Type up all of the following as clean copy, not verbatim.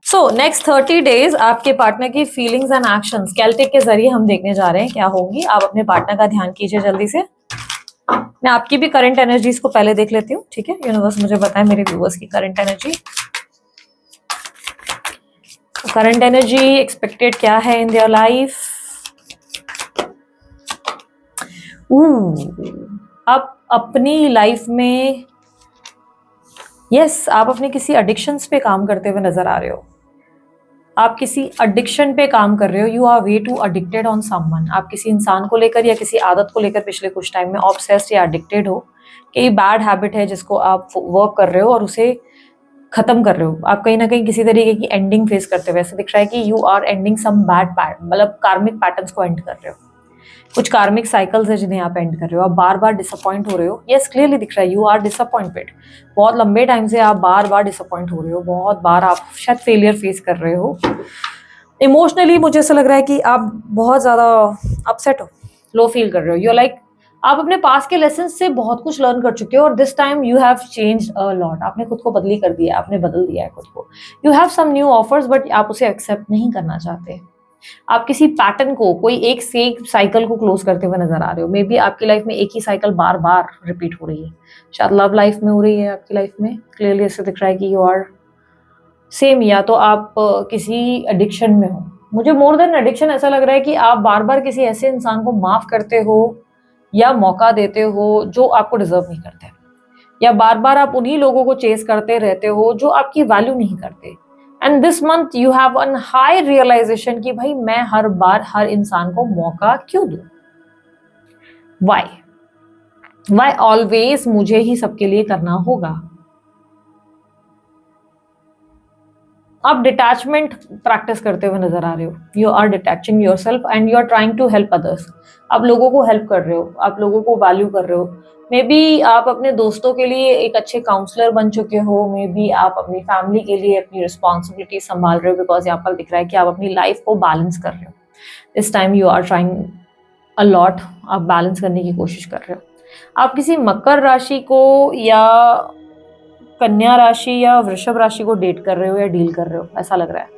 So next 30 days आपके partner की feelings and actions Celtic के जरिए हम देखने जा रहे हैं क्या होंगी। आप अपने पार्टनर का ध्यान कीजिए जल्दी से। मैं आपकी भी करंट एनर्जीज को पहले देख लेती हूँ, ठीक है। यूनिवर्स मुझे बताए मेरे व्यूअर्स की current energy. Current energy expected क्या है इन देयर लाइफ। आप अपनी लाइफ में आप अपने किसी एडिक्शंस पे काम करते हुए नजर आ रहे हो। आप किसी एडिक्शन पे काम कर रहे हो। You are way too addicted on someone. आप किसी इंसान को लेकर या किसी आदत को लेकर पिछले कुछ टाइम में ऑब्सेस्ड या एडिक्टेड हो कि ये बैड हैबिट है जिसको आप वर्क कर रहे हो और उसे खत्म कर रहे हो। आप कहीं ना कहीं किसी तरीके की एंडिंग फेस करते हुए ऐसा दिख रहा है कि you are ending some bad मतलब कार्मिक पैटर्न्स को एंड कर रहे हो। कुछ कार्मिक साइकिल्स है जिन्हें आप एंड कर रहे हो। आप बार बार डिसअपॉइंट हो रहे हो। यस, क्लियरली दिख रहा है यू आर डिसअपॉइंटेड। बहुत लंबे टाइम से आप बार बार डिसअपॉइंट हो रहे हो। बहुत बार आप शायद फेलियर फेस कर रहे हो। इमोशनली मुझे ऐसा लग रहा है कि आप बहुत ज्यादा अपसेट हो, लो फील कर रहे हो। यू लाइक आप अपने पास के लेसन से बहुत कुछ लर्न कर चुके हो और this time you have changed a lot. आपने खुद को बदली कर दिया, आपने बदल दिया है खुद को। You have some new offers but आप उसे एक्सेप्ट नहीं करना चाहते। आप किसी पैटर्न को, कोई एक से एक साइकिल को क्लोज करते हुए नजर आ रहे हो। मे बी आपकी लाइफ में एक ही साइकिल बार बार रिपीट हो रही है। शायद लव लाइफ में हो रही है आपकी लाइफ में। क्लियरली ऐसे दिख रहा है कि यू आर सेम, या तो आप किसी एडिक्शन में हो। मुझे मोर देन एडिक्शन ऐसा लग रहा है कि आप बार बार किसी ऐसे इंसान को माफ करते हो या मौका देते हो जो आपको डिजर्व नहीं करते, या बार बार आप उन्हीं लोगों को चेस करते रहते हो जो आपकी वैल्यू नहीं करते। And this month you have an high realisation कि भाई मैं हर बार हर इंसान को मौका क्यों दूं। वाई ऑलवेज मुझे ही सबके लिए करना होगा। आप डिटैचमेंट प्रैक्टिस करते हुए नजर आ रहे हो। You are detaching yourself and you are trying to help others. आप लोगों को हेल्प कर रहे हो, आप लोगों को वैल्यू कर रहे हो। मे बी आप अपने दोस्तों के लिए एक अच्छे काउंसलर बन चुके हो। मे बी आप अपनी फैमिली के लिए अपनी रिस्पॉन्सिबिलिटी संभाल रहे हो, बिकॉज यहाँ पर दिख रहा है कि आप अपनी लाइफ को बैलेंस कर रहे हो। इस time you are trying a lot. आप बैलेंस करने की कोशिश कर रहे हो। आप किसी मकर राशि को या कन्या राशि या वृषभ राशि को डेट कर रहे हो या डील कर रहे हो, ऐसा लग रहा है।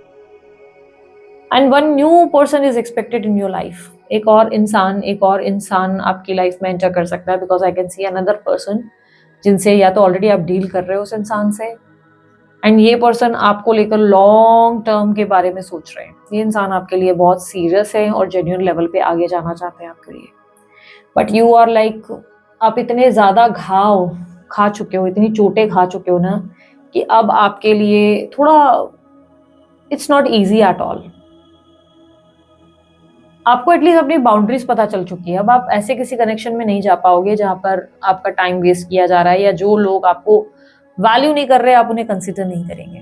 And one new person is expected in your life. एक और इंसान आपकी लाइफ में एंटर कर सकता है, because I can see another person जिनसे या तो ऑलरेडी आप डील कर रहे हो उस इंसान से, एंड ये पर्सन आपको लेकर लॉन्ग टर्म के बारे में सोच रहे हैं। ये इंसान आपके लिए बहुत सीरियस है और जेन्युइन लेवल पे आगे जाना चाहते हैं आपके लिए। बट यू आर लाइक आप इतने ज्यादा घाव खा चुके हो, इतनी चोटें खा चुके हो ना, कि अब आपके लिए थोड़ा it's not easy at all. आपको एटलीस्ट अपनी बाउंड्रीज पता चल चुकी है। अब आप ऐसे किसी कनेक्शन में नहीं जा पाओगे जहां पर आपका टाइम वेस्ट किया जा रहा है, या जो लोग आपको वैल्यू नहीं कर रहे आप उन्हें कंसिडर नहीं करेंगे।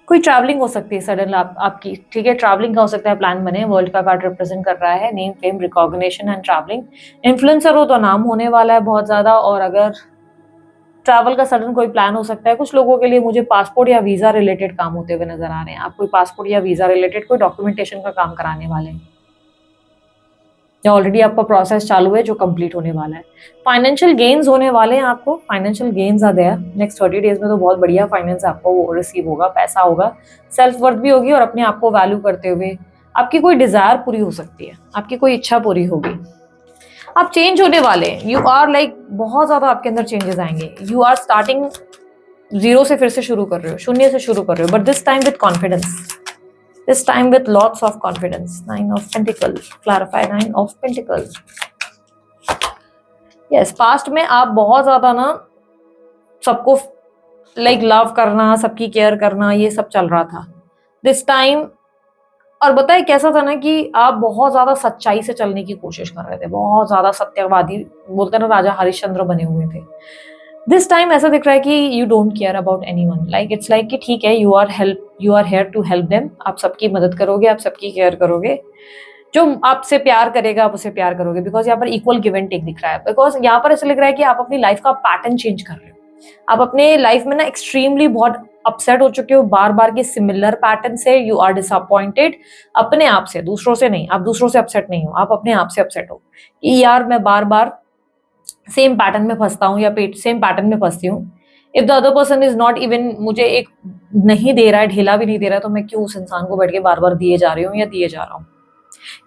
कोई ट्रैवलिंग हो सकती है सडन आपकी, ठीक है। ट्रैवलिंग का हो सकता है प्लान बने। वर्ल्ड का कार्ड रिप्रेजेंट कर रहा है name, fame, recognition and travelling. Influencer हो तो नाम होने वाला है बहुत ज्यादा, और अगर ट्रैवल का सडन कोई प्लान हो सकता है। कुछ लोगों के लिए मुझे पासपोर्ट या वीजा रिलेटेड काम होते हुए नजर आ रहे हैं। आप कोई पासपोर्ट या वीजा रिलेटेड कोई डॉक्यूमेंटेशन का काम कराने वाले हैं, या ऑलरेडी आपका प्रोसेस चालू है जो कंप्लीट होने वाला है। फाइनेंशियल गेन्स होने वाले हैं आपको। Financial gains are there next 30 days में, तो बहुत बढ़िया फाइनेंस आपको रिसीव होगा, पैसा होगा, सेल्फ वर्थ भी होगी, और अपने आप को वैल्यू करते हुए आपकी कोई डिजायर पूरी हो सकती है, आपकी कोई इच्छा पूरी होगी। आप चेंज होने वाले हैं। यू आर लाइक बहुत ज्यादा आपके अंदर चेंजेस आएंगे। यू आर स्टार्टिंग जीरो से फिर से शुरू कर रहे हो, शून्य से शुरू कर रहे हो, but this time with confidence, this time with lots of confidence. 9 of Pentacles, clarify 9 of Pentacles. Yes, past में आप बहुत ज्यादा ना सबको लाइक लव करना, सबकी केयर करना, ये सब चल रहा था दिस टाइम। और बताए कैसा था ना कि आप बहुत ज्यादा सच्चाई से चलने की कोशिश कर रहे थे, बहुत ज्यादा सत्यवादी, बोलते ना राजा हरिश्चंद्र बने हुए थे। दिस टाइम ऐसा दिख रहा है कि you don't care about anyone. Like it's like कि ठीक है, you are here to help them. आप सबकी मदद करोगे, आप सबकी केयर करोगे। जो आपसे प्यार करेगा आप उसे प्यार करोगे, बिकॉज यहाँ पर इक्वल गिव एंड टेक दिख रहा है। बिकॉज यहाँ पर ऐसा लग रहा है कि आप अपनी लाइफ का पैटर्न चेंज कर रहे हो। आप अपने लाइफ में ना एक्सट्रीमली बहुत अपसेट हो चुके हो बार बार के सिमिलर पैटर्न से। यू आर डिसअपॉइंटेड अपने आप से, दूसरों से नहीं। आप दूसरों से अपसेट नहीं हो, आप अपने आप से अपसेट हो कि यार मैं बार बार सेम पैटर्न में फंसता हूँ या सेम पैटर्न में फंसती हूँ। If the other person is not even मुझे एक नहीं दे रहा है, ढेला भी नहीं दे रहा है, तो मैं क्यों उस इंसान को बैठ के बार बार दिए जा रही हूँ या दिए जा रहा हूँ?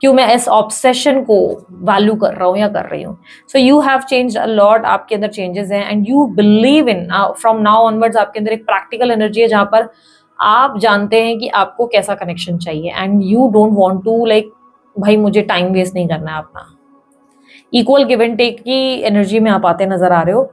क्यों मैं इस ऑब्सेशन को वैल्यू कर रहा हूँ या कर रही हूँ? So you have changed a lot, आपके अंदर चेंजेस हैं and you believe in from now onwards आपके अंदर एक प्रैक्टिकल एनर्जी है जहां पर आप जानते हैं कि आपको कैसा कनेक्शन चाहिए and you don't want to like भाई मुझे टाइम वेस्ट नहीं करना है अपना। इक्वल गिव एंड टेक की एनर्जी में आप आते नजर आ रहे हो।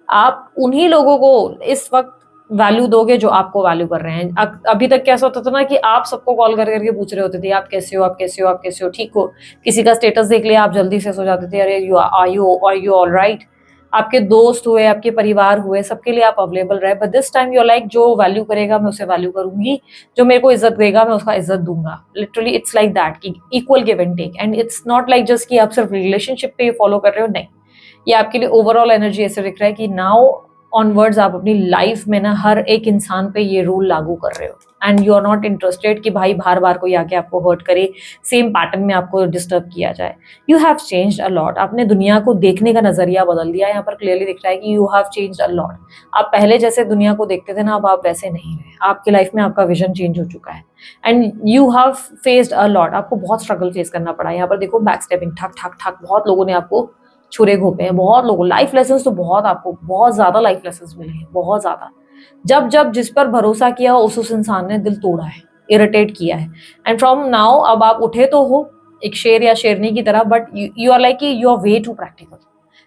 आप उन्हीं लोगों को इस वक्त वैल्यू दोगे जो आपको वैल्यू कर रहे हैं। अभी तक कैसा होता था ना कि आप सबको कॉल कर करके पूछ रहे होते थे आप कैसे हो, आप कैसे हो, आप कैसे हो, ठीक हो। किसी का स्टेटस देख लिया आप जल्दी से सो जाते थे, अरे यू ऑल राइट। आपके दोस्त हुए, आपके परिवार हुए, सबके लिए आप अवेलेबल रहे। But this time you like जो वैल्यू करेगा मैं उसे वैल्यू करूंगी, जो मेरे को इज्जत देगा मैं उसका इज्जत दूंगा। लिटरली इट्स लाइक दैट कि equal give and take. And it's not like just कि आप सिर्फ रिलेशनशिप पे फॉलो कर रहे हो, नहीं। ये आपके लिए ओवरऑल एनर्जी ऐसे दिख रहा है कि नाउ ऑनवर्ड्स आप अपनी लाइफ में ना हर एक इंसान पे ये रूल लागू कर रहे हो and you are not interested कि भाई बार बार कोई आके आपको हर्ट करे, सेम पैटर्न में आपको डिस्टर्ब किया जाए। You have changed a lot. आपने दुनिया को देखने का नजरिया बदल दिया। यहाँ पर क्लियरली दिख रहा है कि you have changed a lot. आप पहले जैसे दुनिया को देखते थे ना, अब आप वैसे नहीं रहे। आपकी लाइफ में आपका विजन चेंज हो चुका है and you have faced a lot. आपको बहुत स्ट्रगल फेस करना पड़ा। यहाँ पर देखो बैक स्टेपिंग, ठक ठक ठक, बहुत लोगों ने आपको छुरे घोपे हैं, बहुत लोगों। लाइफ लेसन तो बहुत, आपको बहुत ज्यादा लाइफ लेसन मिले हैं, बहुत ज्यादा। जब जब जिस पर भरोसा किया उस इंसान ने दिल तोड़ा है, इरिटेट किया है। एंड फ्रॉम नाउ अब आप उठे तो हो एक शेर या शेरनी की तरह, but you are like you are way too practical,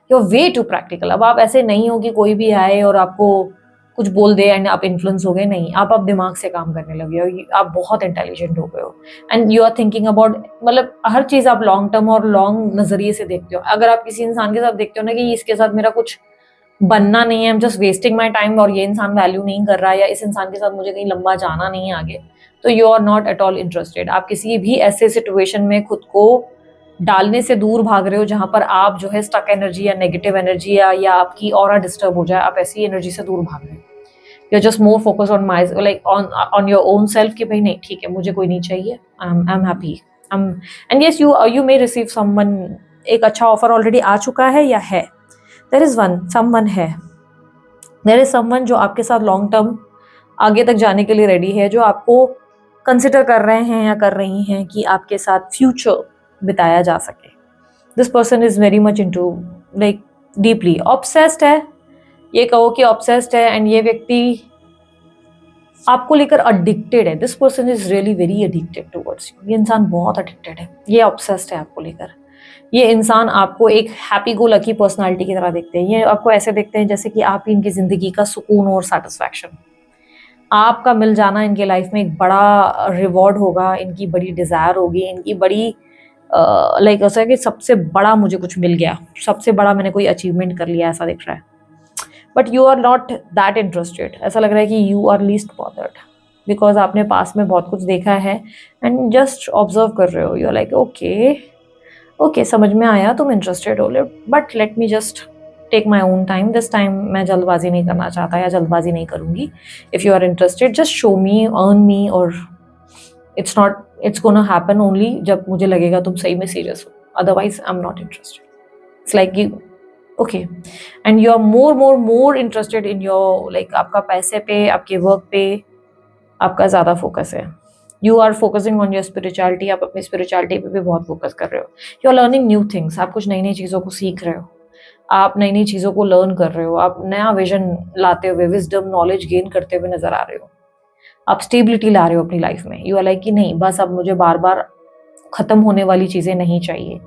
you are way too practical. अब आप ऐसे नहीं हो कि कोई भी आए और आपको कुछ बोल दे एंड आप इन्फ्लुएंस हो गए, नहीं। आप अब दिमाग से काम करने लगे हो, आप बहुत इंटेलिजेंट हो गए हो and you are thinking about, मतलब हर चीज आप लॉन्ग टर्म और लॉन्ग नजरिए से देखते हो। अगर आप किसी इंसान के साथ देखते हो ना कि इसके साथ मेरा कुछ बनना नहीं है, I am just wasting my time, और ये इंसान वैल्यू नहीं कर रहा है या इस इंसान के साथ मुझे कहीं लंबा जाना नहीं है आगे, तो you are not at all interested. आप किसी भी ऐसे सिचुएशन में खुद को डालने से दूर भाग रहे हो जहां पर आप जो है स्टक एनर्जी या नेगेटिव एनर्जी या आपकी ऑरा डिस्टर्ब हो जाए, आप ऐसी एनर्जी से दूर भाग रहे हो। You are just more focus on my like on your own self कि भाई नहीं ठीक है, मुझे कोई नहीं चाहिए, I am happy. And yes you may receive someone. एक अच्छा ऑफर ऑलरेडी आ चुका है या है? देयर इज वन, समवन है। देयर इज समवन जो आपके साथ लॉन्ग टर्म आगे तक जाने के लिए रेडी है, जो आपको कंसिडर कर रहे हैं या कर रही हैं कि आपके साथ फ्यूचर बिताया जा सके। This person is very much into like deeply obsessed है, ये कहो कि ऑब्सेस्ड है। एंड ये व्यक्ति आपको लेकर अडिक्टेड है। This person is really very addicted towards you. ये इंसान बहुत अडिक्टेड है, ये ऑब्सेस्ड है आपको लेकर। ये इंसान आपको एक हैप्पी गो लकी पर्सनालिटी की तरह देखते हैं। ये आपको ऐसे देखते हैं जैसे कि आप इनकी जिंदगी का सुकून और सेटिस्फैक्शन, आपका मिल जाना इनके लाइफ में एक बड़ा रिवॉर्ड होगा, इनकी बड़ी डिजायर होगी, इनकी बड़ी लाइक ऐसा है कि सबसे बड़ा मुझे कुछ मिल गया, सबसे बड़ा मैंने कोई अचीवमेंट कर लिया, ऐसा दिख रहा है। But you are not that interested. ऐसा लग रहा है कि you are least bothered because आपने पास में बहुत कुछ देखा है एंड जस्ट ऑब्जर्व कर रहे हो। You are like okay okay, समझ में आया तुम इंटरेस्टेड हो, but let me just take my own time. This time मैं जल्दबाजी नहीं करना चाहता या जल्दबाजी नहीं करूंगी। If you are interested just show me, earn me, और इट्स गोना हैपन ओनली जब मुझे लगेगा तुम सही में सीरियस हो, otherwise I am not interested. It's like you okay and you are more interested in your like आपका पैसे पे, आपके वर्क पे आपका ज़्यादा फोकस है। You are focusing on your spirituality. आप अपनी स्पिरिचुअलिटी पे भी बहुत फोकस कर रहे हो। You are learning new things. आप कुछ नई नई चीज़ों को सीख रहे हो, आप नई नई चीज़ों को लर्न कर रहे हो, आप नया विजन लाते हुए, विजडम, नॉलेज गेन करते हुए नजर आ रहे हो। आप स्टेबिलिटी ला रहे हो अपनी लाइफ में। यू आर लाइक कि नहीं बस अब मुझे बार बार खत्म होने वाली चीज़ें नहीं चाहिए।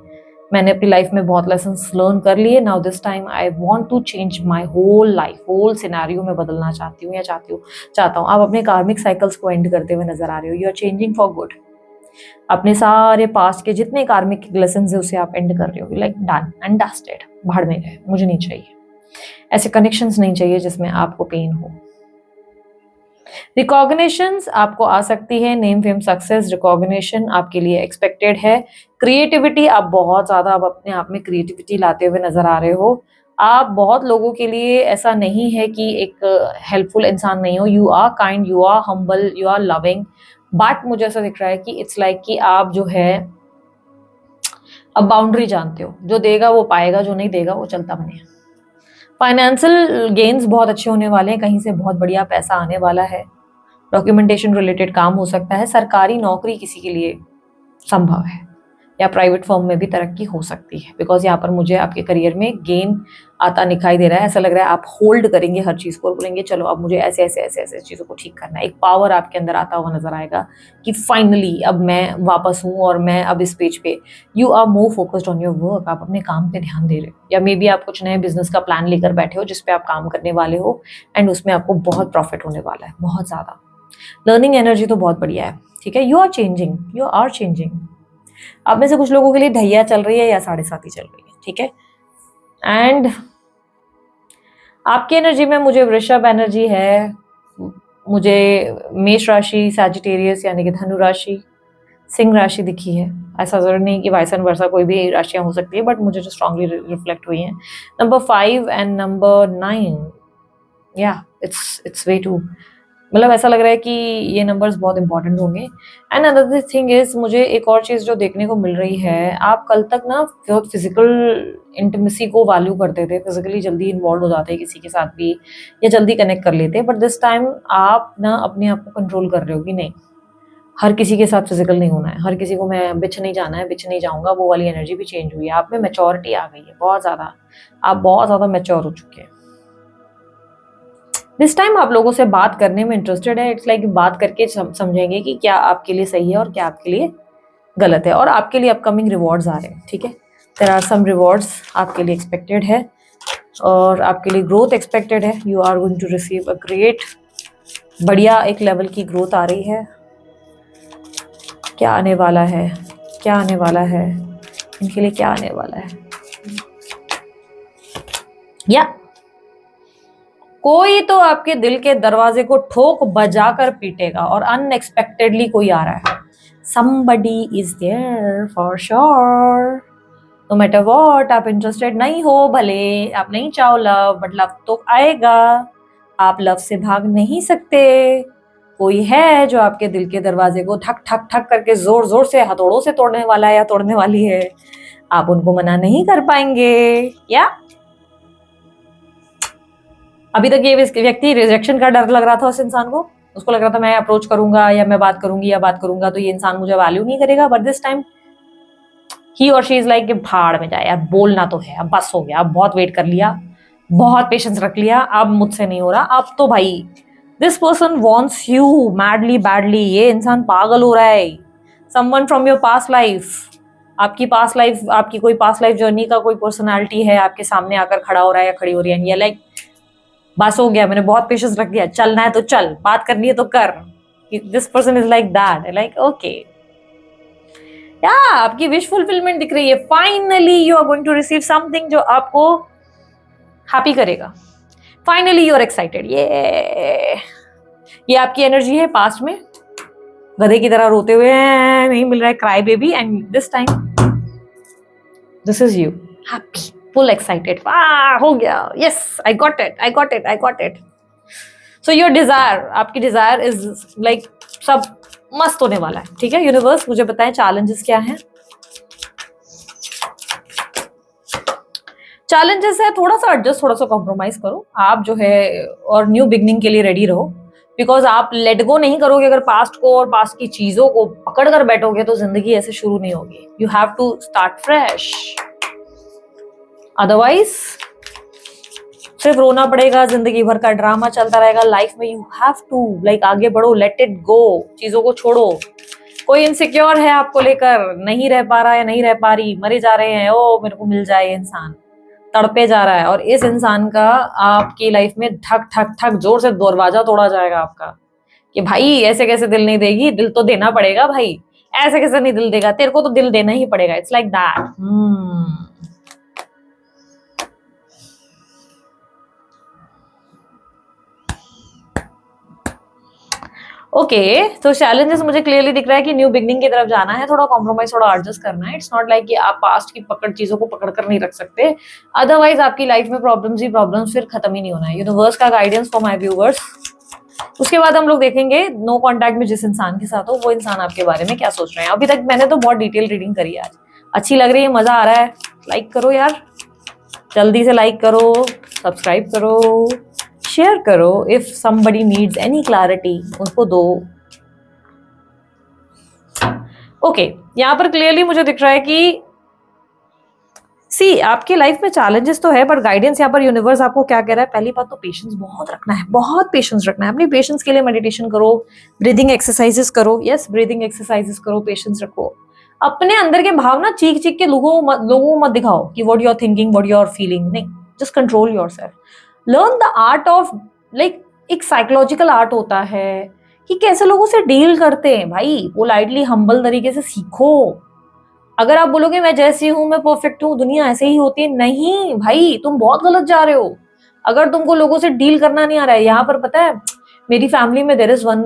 मैंने अपनी लाइफ में बहुत लेसन्स लर्न कर लिए। Now this time I want to change my whole life, whole scenario में बदलना चाहती हूँ या चाहता हूँ। आप अपने कार्मिक साइकिल्स को एंड करते हुए नजर आ रहे हो। You are changing for good. अपने सारे पास्ट के जितने कार्मिक लेसन्स है उसे आप एंड कर रहे हो। लाइक डन एंड डस्टेड, भाड़ में गए, मुझे नहीं चाहिए। ऐसे कनेक्शंस नहीं चाहिए जिसमें आपको पेन हो। रिकॉग्निशंस आपको आ सकती है, नेम फेम सक्सेस रिकॉग्निशन आपके लिए एक्सपेक्टेड है। क्रिएटिविटी, आप बहुत ज्यादा अब अपने आप में क्रिएटिविटी लाते हुए नजर आ रहे हो। आप बहुत लोगों के लिए ऐसा नहीं है कि एक हेल्पफुल इंसान नहीं हो। You are kind, you are humble, you are loving, but मुझे ऐसा दिख रहा है कि इट्स लाइक कि आप जो है अब बाउंड्री जानते हो। जो देगा वो पाएगा, जो नहीं देगा वो चलता बने। फाइनेंशियल गेन्स बहुत अच्छे होने वाले हैं, कहीं से बहुत बढ़िया पैसा आने वाला है। डॉक्यूमेंटेशन रिलेटेड काम हो सकता है। सरकारी नौकरी किसी के लिए संभव है, या प्राइवेट फर्म में भी तरक्की हो सकती है, बिकॉज यहाँ पर मुझे आपके करियर में गेन आता दिखाई दे रहा है। ऐसा लग रहा है आप होल्ड करेंगे हर चीज़ को और बोलेंगे चलो अब मुझे ऐसे ऐसे ऐसे ऐसे चीज़ों को ठीक करना है। एक पावर आपके अंदर आता हुआ नजर आएगा कि फाइनली अब मैं वापस हूँ और मैं अब इस पेज पे। You are more focused on your work, आप अपने काम पे ध्यान दे रहे हो, या मे बी आप कुछ नए बिजनेस का प्लान लेकर बैठे हो जिसपे आप काम करने वाले हो एंड उसमें आपको बहुत प्रॉफिट होने वाला है, बहुत ज़्यादा। लर्निंग एनर्जी तो बहुत बढ़िया है, ठीक है। You are changing, you are changing. आप में से कुछ लोगों के लिए ढैया चल रही है या 7.5 चल रही है, ठीक है। एंड आपकी एनर्जी में मुझे वृषभ एनर्जी है, मुझे मेष राशि, सैजिटेरियस यानी कि धनु राशि, सिंह राशि दिखी है। ऐसा जरूर नहीं कि वाइस एंड वर्सा कोई भी राशियां हो सकती है, बट मुझे जो स्ट्रांगली रिफ्लेक्ट हुई हैं नंबर 5 एंड नंबर 9, या इट्स वे टू, मतलब ऐसा लग रहा है कि ये नंबर्स बहुत इंपॉर्टेंट होंगे। एंड अनदर थिंग इज, मुझे एक और चीज़ जो देखने को मिल रही है, आप कल तक ना फिजिकल इंटीमेसी को वैल्यू करते थे, फिजिकली जल्दी इन्वॉल्व हो जाते किसी के साथ भी, या जल्दी कनेक्ट कर लेते, बट दिस टाइम आप ना अपने आप को कंट्रोल कर रहे हो कि नहीं, हर किसी के साथ फिजिकल नहीं होना है, हर किसी को मैं बिछ नहीं जाना है, बिछ नहीं जाऊंगा। वो वाली एनर्जी भी चेंज हुई है, आप में मैच्योरिटी आ गई है बहुत ज़्यादा, आप बहुत ज़्यादा मैच्योर हो चुके हैं। दिस टाइम आप लोगों से बात करने में इंटरेस्टेड है। इट्स लाइक बात करके समझेंगे कि क्या आपके लिए सही है और क्या आपके लिए गलत है, और आपके लिए अपकमिंग रिवॉर्ड्स आ रहे हैं, ठीक है। देयर आर सम रिवॉर्ड्स आपके लिए एक्सपेक्टेड है और आपके लिए ग्रोथ एक्सपेक्टेड है। You are going to receive a great, बढ़िया एक लेवल की ग्रोथ आ रही है। क्या आने वाला है, क्या आने वाला है इनके लिए, क्या आने वाला है, या कोई तो आपके दिल के दरवाजे को ठोक बजाकर पीटेगा और अनएक्सपेक्टेडली कोई आ रहा है। somebody is there for sure, no matter what। आप इंटरेस्टेड नहीं हो, भले आप नहीं चाहो लव, बट लव तो आएगा, आप लव से भाग नहीं सकते। कोई है जो आपके दिल के दरवाजे को ठक ठक ठक करके जोर जोर से हथौड़ों से तोड़ने वाला है या तोड़ने वाली है, आप उनको मना नहीं कर पाएंगे। या अभी तक ये व्यक्ति रिजेक्शन का डर लग रहा था उस इंसान को, उसको लग रहा था मैं अप्रोच करूंगा या मैं बात करूंगी या बात करूंगा तो ये इंसान मुझे वैल्यू नहीं करेगा, बट दिस टाइम ही और शी इज लाइक भाड़ में जाए, अब बोलना तो है, अब बस हो गया, अब बहुत वेट कर लिया, बहुत पेशेंस रख लिया, अब मुझसे नहीं हो रहा, अब तो भाई this person wants you madly badly. ये इंसान पागल हो रहा है। Someone from your past life, आपकी पास्ट लाइफ, आपकी कोई पास्ट लाइफ जर्नी का कोई पर्सनैलिटी है आपके सामने आकर खड़ा हो रहा है या खड़ी हो रही है, ये लाइक बस हो गया, मैंने बहुत पेशेंस रख दिया, चलना है तो चल, बात करनी है तो कर। This person is like that, like okay, या आपकी विश फुलफिलमेंट दिख रही है। Finally you are going to receive something जो आपको हैप्पी करेगा। Finally you are excited. ये आपकी एनर्जी है पास्ट में गधे की तरह रोते हुए नहीं मिल रहा है, cry baby, and this time this is you happy, full excited, हो गया, yes I got it, I got it, I got it. So your desire, आपकी डिजायर इज लाइक सब मस्त होने वाला है, ठीक है। यूनिवर्स मुझे बताएं चैलेंजेस क्या हैं। चैलेंजेस है थोड़ा सा एडजस्ट, थोड़ा सा कॉम्प्रोमाइज करो आप जो है, और न्यू बिगनिंग के लिए रेडी रहो, बिकॉज आप लेट गो नहीं करोगे अगर पास्ट को और पास्ट की चीजों को पकड़ कर बैठोगे तो जिंदगी ऐसे शुरू नहीं होगी। You have to start fresh, otherwise सिर्फ रोना पड़ेगा, जिंदगी भर का ड्रामा चलता रहेगा लाइफ में। यू हैव टू लाइक आगे बढ़ो, लेट इट गो, चीजों को छोड़ो। कोई इनसिक्योर है आपको लेकर, नहीं रह पा रहा है, नहीं रह पा रही, मरे जा रहे हैं, ओ मेरे को मिल जाए, इंसान तड़पे जा रहा है, और इस इंसान का आपकी लाइफ में ठक ठक ठक जोर से दरवाजा तोड़ा जाएगा आपका कि भाई ऐसे कैसे दिल नहीं देगी, दिल तो देना पड़ेगा भाई, ऐसे कैसे नहीं दिल देगा, तेरे को तो दिल देना ही पड़ेगा। It's like that. ओके, तो चैलेंजेस मुझे क्लियरली दिख रहा है कि न्यू बिगनिंग की तरफ जाना है, थोड़ा कॉम्प्रोमाइज, थोड़ा एडजस्ट करना है। इट्स नॉट लाइक कि आप पास्ट की पकड़ चीजों को पकड़ कर नहीं रख सकते, अदरवाइज आपकी लाइफ में प्रॉब्लम्स ही प्रॉब्लम्स, फिर खत्म ही नहीं होना है। यूनिवर्स का गाइडेंस फॉर माय व्यूअर्स। उसके बाद हम लोग देखेंगे नो कॉन्टैक्ट में जिस इंसान के साथ हो, वो इंसान आपके बारे में क्या सोच रहे हैं। अभी तक मैंने तो बहुत डिटेल रीडिंग करी है आज, अच्छी लग रही है, मजा आ रहा है, लाइक करो यार। जल्दी से लाइक करो, सब्सक्राइब करो, शेयर करो। If somebody needs any clarity उनको दो। ओके, यहाँ पर क्लियरली मुझे दिख रहा है कि सी आपके लाइफ में चैलेंजेस तो है, बट गाइडेंस यहाँ पर यूनिवर्स आपको क्या कह रहा है, पहली बात तो पेशेंस बहुत रखना है, बहुत पेशेंस रखना है। अपनी पेशेंस के लिए मेडिटेशन करो, ब्रीदिंग एक्सरसाइजेस करो। यस, ब्रीदिंग एक्सरसाइजेस करो, पेशेंस रखो। अपने अंदर के भावना चीख चीख के लोगों को मत दिखाओ कि what you are thinking, what you are feeling. नहीं, just control yourself. Learn the art of, like एक साइकोलॉजिकल आर्ट होता है कि कैसे लोगों से डील करते हैं भाई। पोलाइटली हम्बल तरीके से सीखो। अगर आप बोलोगे मैं जैसी हूं, मैं परफेक्ट हूं, दुनिया ऐसे ही होती है, नहीं भाई, तुम बहुत गलत जा रहे हो। अगर तुमको लोगों से डील करना नहीं आ रहा है, यहाँ पर पता है मेरी फैमिली में देयर इज वन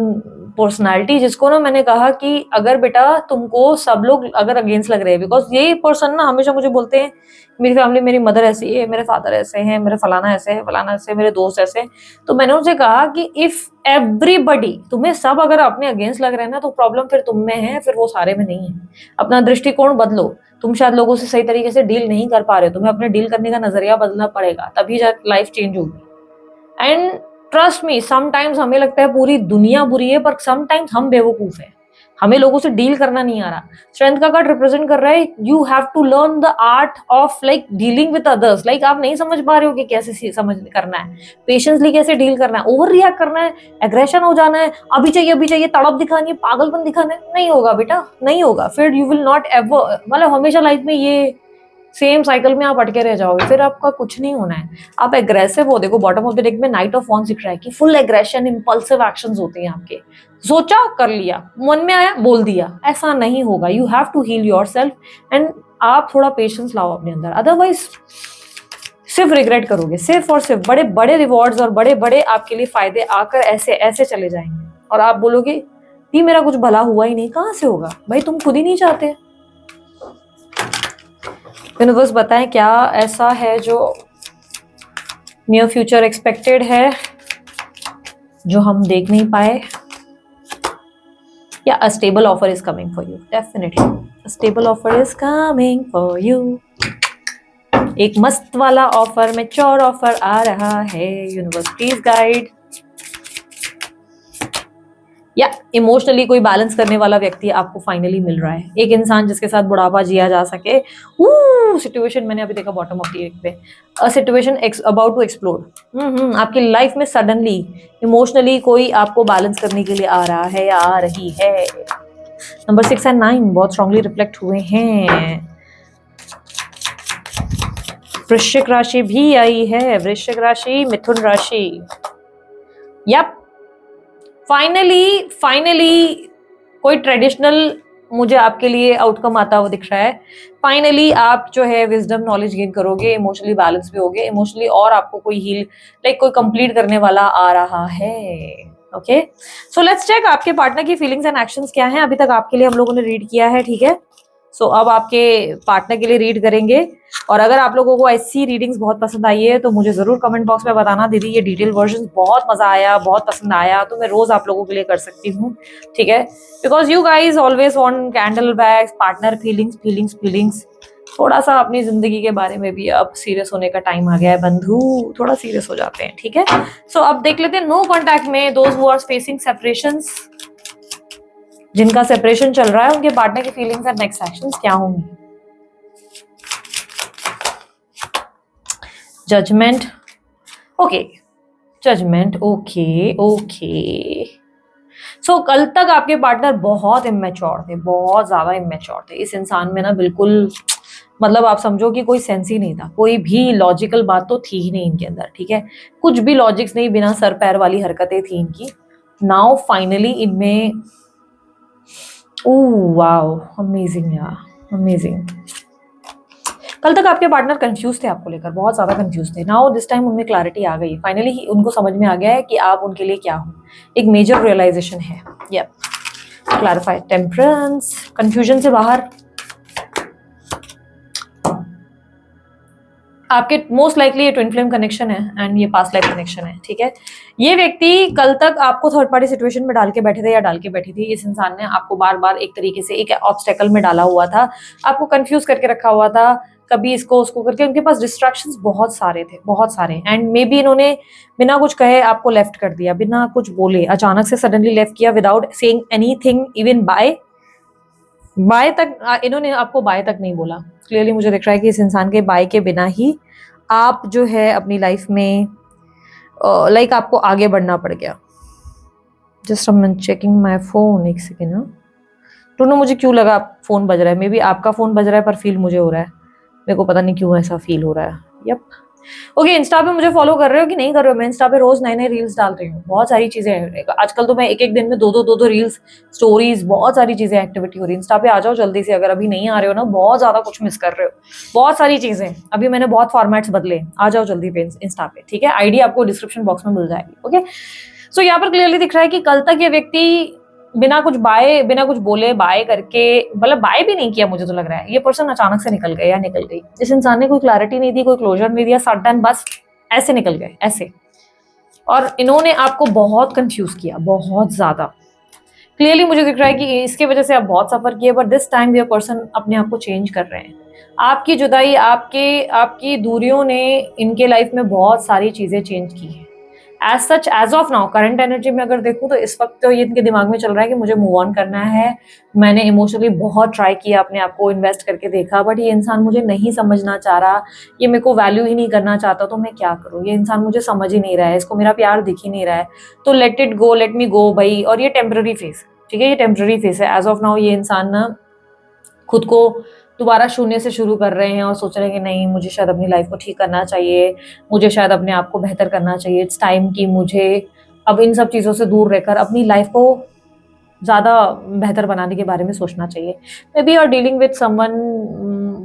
पर्सनालिटी जिसको ना मैंने कहा कि अगर बेटा तुमको सब लोग अगर अगेंस्ट लग रहे हैं, बिकॉज ये पर्सन ना हमेशा मुझे बोलते हैं मेरी फैमिली, मेरी मदर ऐसी है, मेरे फादर ऐसे हैं, मेरे फलाना ऐसे है, फलाना ऐसे, मेरे दोस्त ऐसे। तो मैंने उनसे कहा कि इफ एवरीबडी, तुम्हें सब अगर अपने अगेंस्ट लग रहे हैं ना, तो प्रॉब्लम फिर तुम में है, फिर वो सारे में नहीं है। अपना दृष्टिकोण बदलो। तुम शायद लोगों से सही तरीके से डील नहीं कर पा रहे हो, तुम्हें अपने डील करने का नजरिया बदलना पड़ेगा, तभी लाइफ चेंज होगी। एंड ट्रस्ट मी, समटाइम्स हमें लगता है पूरी दुनिया बुरी है, पर समटाइम्स हम बेवकूफ हैं, हमें लोगों से डील करना नहीं आ रहा। स्ट्रेंथ का कार्ड रिप्रेजेंट कर रहा है you have to learn the art of like dealing with others. Like आप नहीं समझ पा रहे हो कि कैसे समझ करना है, पेशेंसली कैसे डील करना है। ओवर रिएक्ट करना है, एग्रेशन हो जाना है, अभी चाहिए, तड़प दिखानी है, पागलपन दिखाना है, नहीं होगा बेटा, नहीं होगा। फिर यू विल नॉट एवर, मतलब हमेशा लाइफ में ये सेम साइकिल में आप अटके रह जाओगे, फिर आपका कुछ नहीं होना है। आप एग्रेसिव हो, देखो बॉटम ऑफ द डेक में नाइट ऑफ वॉन्ड्स दिख रहा है कि फुल एग्रेशन, इंपल्सिव एक्शंस होते हैं आपके। सोचा, कर लिया, मन में आया, बोल दिया, ऐसा नहीं होगा। You have to heal yourself and आप थोड़ा पेशेंस लाओ अपने अंदर, अदरवाइज सिर्फ रिग्रेट करोगे, सिर्फ और सिर्फ बड़े बड़े रिवॉर्ड्स और बड़े बड़े आपके लिए फायदे आकर ऐसे ऐसे चले जाएंगे और आप बोलोगे ये मेरा कुछ भला हुआ ही नहीं। कहां से होगा भाई, तुम खुद ही नहीं चाहते। यूनिवर्स बताएं क्या ऐसा है जो नियर फ्यूचर एक्सपेक्टेड है जो हम देख नहीं पाए। या a stable offer is coming for you, definitely a stable offer is coming for you. एक मस्त वाला ऑफर, मैच्योर ऑफर आ रहा है। Universe please guide. या इमोशनली कोई बैलेंस करने वाला व्यक्ति आपको फाइनली मिल रहा है, एक इंसान जिसके साथ बुढ़ापा जिया जा सके। सिचुएशन मैंने अभी देखा बॉटम ऑफ द डेक पे, a situation about to explode. आपकी लाइफ में सडनली इमोशनली कोई आपको बैलेंस करने के लिए आ रहा है या आ रही है। नंबर 6 और 9 बहुत स्ट्रांगली रिफ्लेक्ट हुए हैं। वृश्चिक राशि भी आई है, वृश्चिक राशि, मिथुन राशि। यप, फाइनली कोई ट्रेडिशनल मुझे आपके लिए आउटकम आता हुआ दिख रहा है। फाइनली आप जो है विजडम नॉलेज गेन करोगे, इमोशनली बैलेंस भी होगे, इमोशनली और आपको कोई हील लाइक कोई कंप्लीट करने वाला आ रहा है। ओके, सो लेट्स चेक आपके पार्टनर की फीलिंग्स एंड एक्शंस क्या हैं। अभी तक आपके लिए हम लोगों ने रीड किया है, ठीक है। सो अब आपके पार्टनर के लिए रीड करेंगे। और अगर आप लोगों को ऐसी रीडिंग्स बहुत पसंद आई है तो मुझे जरूर कमेंट बॉक्स में बताना, दीदी ये डिटेल वर्जन बहुत मजा आया, बहुत पसंद आया, तो मैं रोज आप लोगों के लिए कर सकती हूँ, ठीक है। Because you guys always want candle bags, partner feelings. थोड़ा सा अपनी जिंदगी के बारे में भी अब सीरियस होने का टाइम आ गया है बंधु, थोड़ा सीरियस हो जाते हैं, ठीक है। सो अब देख लेते हैं नो कॉन्टैक्ट में those who are facing separations, जिनका सेपरेशन चल रहा है उनके पार्टनर की फीलिंग्स एंड नेक्स्ट एक्शंस क्या होंगी। Judgement, okay, judgement, okay. So कल तक आपके पार्टनर बहुत इमेच्योर थे, बहुत ज्यादा इमेच्योर थे। इस इंसान में ना बिल्कुल मतलब आप समझो कि कोई सेंस ही नहीं था, कोई भी लॉजिकल बात तो थी ही नहीं इनके अंदर, ठीक है। कुछ भी लॉजिक्स नहीं, बिना सर पैर वाली हरकतें थी इनकी। नाउ फाइनली इनमें वाओ, अमेजिंग यार, अमेजिंग। कल तक आपके पार्टनर कंफ्यूज थे आपको लेकर, बहुत ज्यादा कंफ्यूज थे। नाउ दिस टाइम उनमें क्लैरिटी आ गई, फाइनली उनको समझ में आ गया है कि आप उनके लिए क्या हो। एक मेजर रियलाइजेशन है। यप, क्लैरिफाई, टेम्परेंस, कंफ्यूजन से बाहर। आपके मोस्ट लाइकली ये ट्विन फ्लेम कनेक्शन है एंड ये पास्ट लाइफ कनेक्शन है, ठीक है। ये व्यक्ति कल तक आपको थर्ड पार्टी सिचुएशन में डाल के बैठे थे या डाल के बैठी थी। इस इंसान ने आपको बार बार एक तरीके से एक ऑब्स्टेकल में डाला हुआ था, आपको कंफ्यूज करके रखा हुआ था, कभी इसको उसको करके उनके पास डिस्ट्रैक्शंस बहुत सारे थे, बहुत सारे। एंड मे बी इन्होंने बिना कुछ कहे आपको लेफ्ट कर दिया, बिना कुछ बोले अचानक से सडनली लेफ्ट किया without saying anything, even bye bye तक इन्होंने आपको बाय तक नहीं बोला। क्लियरली मुझे दिख रहा है कि इस इंसान के बाय के बिना ही आप जो है अपनी लाइफ में लाइक आपको आगे बढ़ना पड़ गया। Just I am checking my phone, एक सेकेंड ना। डोंट नो मुझे क्यों लगा फोन बज रहा है, मे बी आपका फोन बज रहा है पर फील मुझे हो रहा है, मेरे को पता नहीं क्यों ऐसा फील हो रहा है। यप ओके, इंस्टा पे मुझे फॉलो कर रहे हो कि नहीं कर रहे हो? मैं इंस्टा पे रोज नए नए रील्स डाल रही हूँ, बहुत सारी चीजें हैं आजकल तो। मैं एक एक दिन में दो रील्स, स्टोरीज, बहुत सारी चीजें एक्टिविटी हो रही है। इंस्टा पे आ जाओ जल्दी से, अगर अभी नहीं आ रहे हो ना, बहुत ज्यादा कुछ मिस कर रहे हो, बहुत सारी चीजें। अभी मैंने बहुत फॉर्मेट्स बदले, आ जाओ जल्दी पे इंस्टा पे, ठीक है? आईडी आपको डिस्क्रिप्शन बॉक्स में मिल जाएगी। ओके, सो यहाँ पर क्लियरली दिख रहा है कि कल तक ये व्यक्ति बिना कुछ बोले बाय करके, मतलब बाय भी नहीं किया, मुझे तो लग रहा है ये पर्सन अचानक से निकल गए या निकल गई। इस इंसान ने कोई क्लैरिटी नहीं दी, कोई क्लोजर नहीं दिया, सडन बस ऐसे निकल गए, ऐसे। और इन्होंने आपको बहुत कंफ्यूज किया, बहुत ज्यादा। क्लियरली मुझे दिख रहा है कि इसके वजह से आप बहुत सफर किए, बट दिस टाइम ये पर्सन अपने आप को चेंज कर रहे हैं। आपकी जुदाई, आपकी दूरियों ने इनके लाइफ में बहुत सारी चीजें चेंज की है। As such, as of now, current energy में अगर देखूं तो इस वक्त तो ये इनके दिमाग में चल रहा है कि मुझे मूव ऑन करना है। मैंने इमोशनली बहुत ट्राई किया, अपने आप को इन्वेस्ट करके देखा, बट ये इंसान मुझे नहीं समझना चाह रहा, ये मेरे को वैल्यू ही नहीं करना चाहता, तो मैं क्या करूं? ये इंसान मुझे समझ ही नहीं रहा है, इसको मेरा प्यार दिख ही नहीं रहा है, तो let it go, let me go भाई। और ये टेम्पररी फेस, ठीक है, ये टेम्पररी फेस है। एज ऑफ नाउ ये इंसान ना खुद को दोबारा शून्य से शुरू कर रहे हैं और सोच रहे हैं कि नहीं, मुझे शायद अपनी लाइफ को ठीक करना चाहिए, मुझे शायद अपने आप को बेहतर करना चाहिए। इट्स टाइम कि मुझे अब इन सब चीज़ों से दूर रहकर अपनी लाइफ को ज़्यादा बेहतर बनाने के बारे में सोचना चाहिए। Maybe are dealing with someone,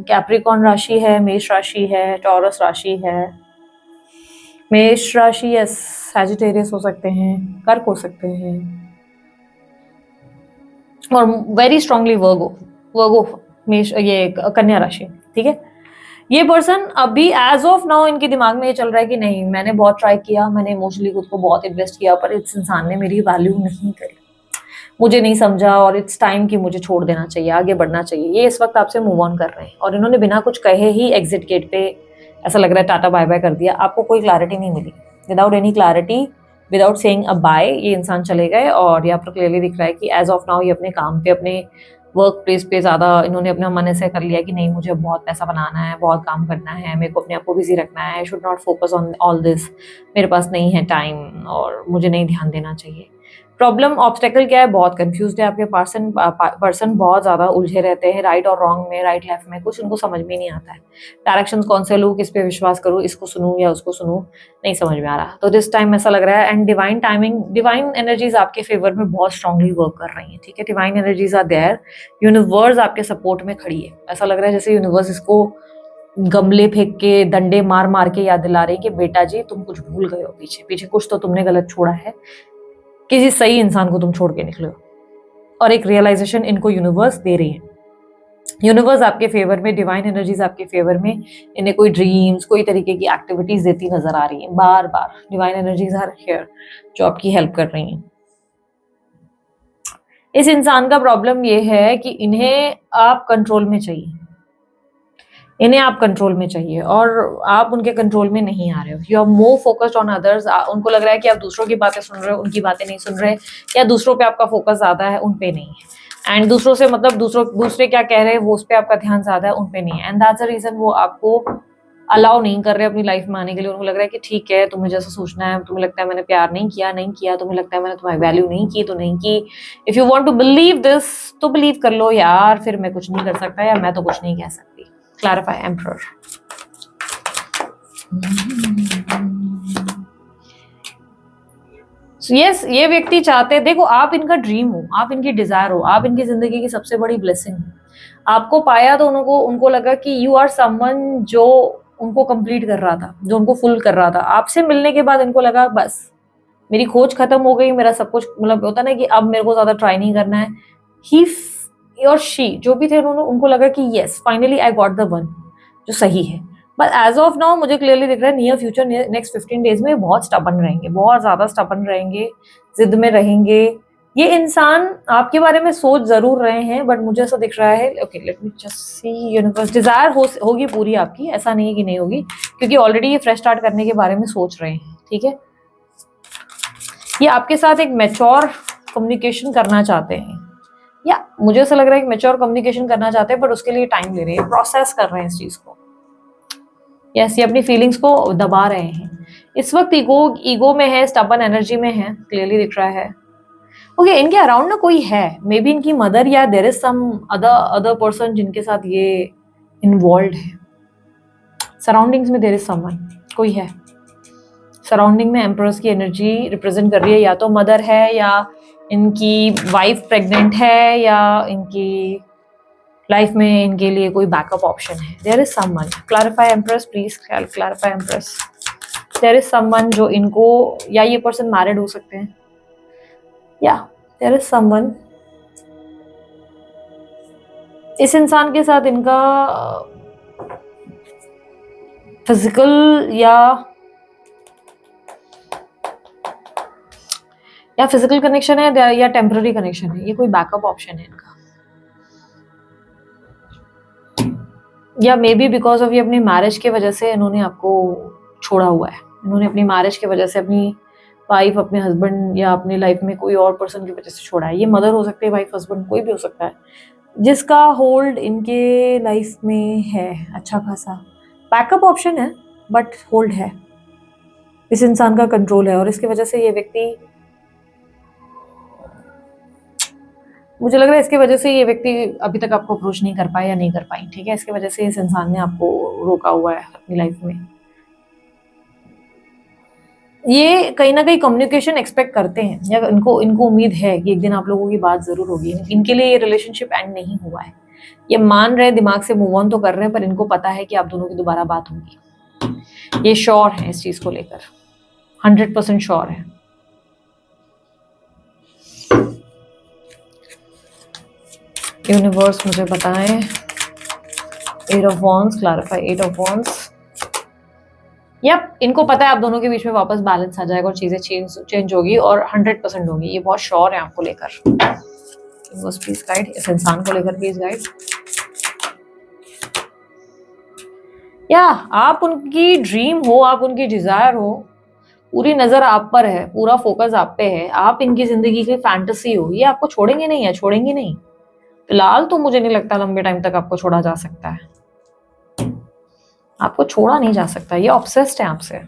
Capricorn राशि है, मेष राशि है, टॉरस राशि है, मेष राशि या सैजिटेरियस हो सकते हैं, कर्क हो सकते हैं, और वेरी स्ट्रांगली वर्गो मेष, ये कन्या राशि, ठीक है। ये पर्सन अभी एज ऑफ नाउ इनके दिमाग में ये चल रहा है कि नहीं, मैंने बहुत ट्राई किया, मैंने इमोशनली खुद को बहुत इन्वेस्ट किया, पर इस इंसान ने मेरी वैल्यू नहीं करी, मुझे नहीं समझा, और इट्स टाइम कि मुझे छोड़ देना चाहिए, आगे बढ़ना चाहिए। ये इस वक्त आपसे मूव ऑन कर रहे हैं, और इन्होंने बिना कुछ कहे ही एग्जिट गेट पे, ऐसा लग रहा है, टाटा बाय बाय कर दिया। आपको कोई क्लैरिटी नहीं मिली, without any clarity, without saying a bye, ये इंसान चले गए। और यहाँ पर क्लियरली दिख रहा है कि एज ऑफ नाउ ये अपने काम पे, अपने वर्क प्लेस पे ज़्यादा इन्होंने अपना मन ऐसे कर लिया कि नहीं, मुझे बहुत पैसा बनाना है, बहुत काम करना है, मेरे को अपने आप को बिजी रखना है, I should not focus on all this, मेरे पास नहीं है टाइम और मुझे नहीं ध्यान देना चाहिए। प्रॉब्लम, ऑब्स्टेकल क्या है? बहुत कंफ्यूज्ड है आपके पर्सन बहुत ज़्यादा उलझे रहते हैं, राइट और रॉन्ग में, राइट लेफ्ट में, कुछ उनको समझ में नहीं आता है। डायरेक्शंस कौन से लूँ, किस पे विश्वास करूँ, इसको सुनूँ या उसको सुनूँ, नहीं समझ में आ रहा। तो दिस टाइम ऐसा लग रहा है, and divine timing, divine energies आपके फेवर में बहुत स्ट्रांगली वर्क कर रही हैं, ठीक है। Divine energies are there, universe आपके सपोर्ट में खड़ी है। ऐसा लग रहा है जैसे यूनिवर्स इसको गमले फेंक के, डंडे मार मार के याद दिला रही है कि बेटा जी, तुम कुछ भूल गए हो, पीछे पीछे कुछ तो तुमने गलत छोड़ा है, किसी सही इंसान को तुम छोड़ के निकले हो। और एक रियलाइजेशन इनको यूनिवर्स दे रही है। यूनिवर्स आपके फेवर में, डिवाइन एनर्जीज आपके फेवर में, इन्हें कोई ड्रीम्स, कोई तरीके की एक्टिविटीज देती नजर आ रही हैं बार बार। डिवाइन एनर्जीज आर हियर जो आपकी हेल्प कर रही हैं। इस इंसान का प्रॉब्लम ये है कि इन्हें आप कंट्रोल में चाहिए, इन्हें आप कंट्रोल में चाहिए, और आप उनके कंट्रोल में नहीं आ रहे हो। You are more focused on others. उनको लग रहा है कि आप दूसरों की बातें सुन रहे हो, उनकी बातें नहीं सुन रहे, या दूसरों पे आपका फोकस ज्यादा है, उन पे नहीं है। एंड दूसरों से मतलब दूसरे क्या कह रहे हैं वो उस पर आपका ध्यान ज्यादा है, उन पे नहीं है। एंड दैट्स द रीजन वो आपको अलाउ नहीं कर रहे अपनी लाइफ में आने के लिए। उनको लग रहा है कि ठीक है, तुम्हें जैसा सोचना है, तुम्हें लगता है मैंने प्यार नहीं किया, तुम्हें लगता है मैंने तुम्हारी वैल्यू नहीं की, तो नहीं की। If you want to believe this तो बिलीव कर लो यार, फिर मैं कुछ नहीं कर सकता, या मैं तो कुछ नहीं कह सकती। Clarify emperor. यस, ये व्यक्ति चाहते, देखो आप इनका ड्रीम हो, आप इनकी डिजायर हो, आप इनकी जिंदगी की सबसे बड़ी ब्लेसिंग हो। आपको पाया तो उनको लगा कि यू आर समवन जो उनको कंप्लीट कर रहा था, जो उनको फुल कर रहा था। आपसे मिलने के बाद इनको लगा बस मेरी खोज खत्म हो गई, मेरा सब कुछ, मतलब होता ना कि अब मेरे को ज्यादा ट्राई नहीं करना है। ही और शी जो भी थे, उनको लगा कि yes, finally I got the one जो सही है। बट एज ऑफ नाउ मुझे क्लियरली दिख रहा है नियर फ्यूचर, नेक्स्ट 15 डेज में बहुत स्टबन रहेंगे, बहुत ज्यादा स्टबन रहेंगे, जिद में रहेंगे, ये इंसान आपके बारे में सोच जरूर रहे हैं, बट मुझे ऐसा दिख रहा है, okay let me just see universe, desire होगी पूरी आपकी, ऐसा नहीं है कि नहीं होगी, क्योंकि ऑलरेडी ये फ्रेश स्टार्ट करने के बारे में सोच रहे हैं, ठीक है। ये आपके साथ एक मैच्योर कम्युनिकेशन करना चाहते हैं, या मुझे ऐसा लग रहा है कि मैच्योर कम्युनिकेशन करना चाहते हैं, बट उसके लिए टाइम ले रहे हैं, प्रोसेस कर रहे हैं इस चीज को। यस, ये अपनी फीलिंग्स को दबा रहे हैं इस वक्त, ईगो में है, स्टबन एनर्जी में है, क्लियरली दिख रहा है। ओके इनके अराउंड ना कोई है, मे बी इनकी मदर या there is some other person जिनके साथ ये इन्वॉल्व है। सराउंडिंग्स में देयर इज समवन, कोई है सराउंडिंग में। एम्प्रेस की एनर्जी रिप्रेजेंट कर रही है, या तो मदर है, या इनकी वाइफ प्रेग्नेंट है, या इनकी लाइफ में इनके लिए कोई बैकअप ऑप्शन है। There is someone, clarify empress please, clarify empress. There is someone जो इनको, या ये पर्सन मैरिड हो सकते हैं, या देयर इज समवन, इस इंसान के साथ इनका फिजिकल या फिजिकल कनेक्शन है, या टेम्पररी कनेक्शन है, ये कोई बैकअप ऑप्शन है इनका। या मे बी बिकॉज ऑफ ये अपनी मैरिज के वजह से इन्होंने आपको छोड़ा हुआ है, इन्होंने अपनी मैरिज की वजह से अपनी वाइफ, अपने हस्बैंड, या अपनी लाइफ में कोई और पर्सन की वजह से छोड़ा है। ये मदर हो सकती है, वाइफ, हस्बैंड, कोई भी हो सकता है, जिसका होल्ड इनके लाइफ में है अच्छा खासा। बैकअप ऑप्शन है बट होल्ड है, इस इंसान का कंट्रोल है, और इसकी वजह से ये व्यक्ति, मुझे लग रहा है इसके वजह से ये व्यक्ति अभी तक आपको अप्रोच नहीं कर पाए या नहीं कर पाई, ठीक है। इसके वजह से इस इंसान ने आपको रोका हुआ है अपनी लाइफ में। ये कहीं ना कहीं कम्युनिकेशन एक्सपेक्ट करते हैं, या इनको उम्मीद है कि एक दिन आप लोगों की बात जरूर होगी। इनके लिए ये रिलेशनशिप एंड नहीं हुआ है, ये मान रहे हैं, दिमाग से मूव ऑन तो कर रहे हैं, पर इनको पता है कि आप दोनों की दोबारा बात होगी। ये श्योर है इस चीज को लेकर, 100% श्योर है। यूनिवर्स मुझे बताएं, 8 of wands, clarify 8 of wands. Yup, इनको पता है आप दोनों के बीच में वापस बैलेंस आ जाएगा और चीजें चेंज होगी, और 100% होगी, ये बहुत श्योर है आपको लेकर। यूनिवर्स प्लीज गाइड, इस इंसान को लेकर प्लीज गाइड। या आप उनकी ड्रीम हो, आप उनकी डिजायर हो, पूरी नजर आप पर है, पूरा फोकस आप पे है, आप इनकी जिंदगी की फैंटेसी हो, ये आपको छोड़ेंगे नहीं है, छोड़ेंगे नहीं। फिलहाल तो मुझे नहीं लगता लंबे टाइम तक आपको छोड़ा जा सकता है, आपको छोड़ा नहीं जा सकता, ये ऑब्सेस्ड है आपसे।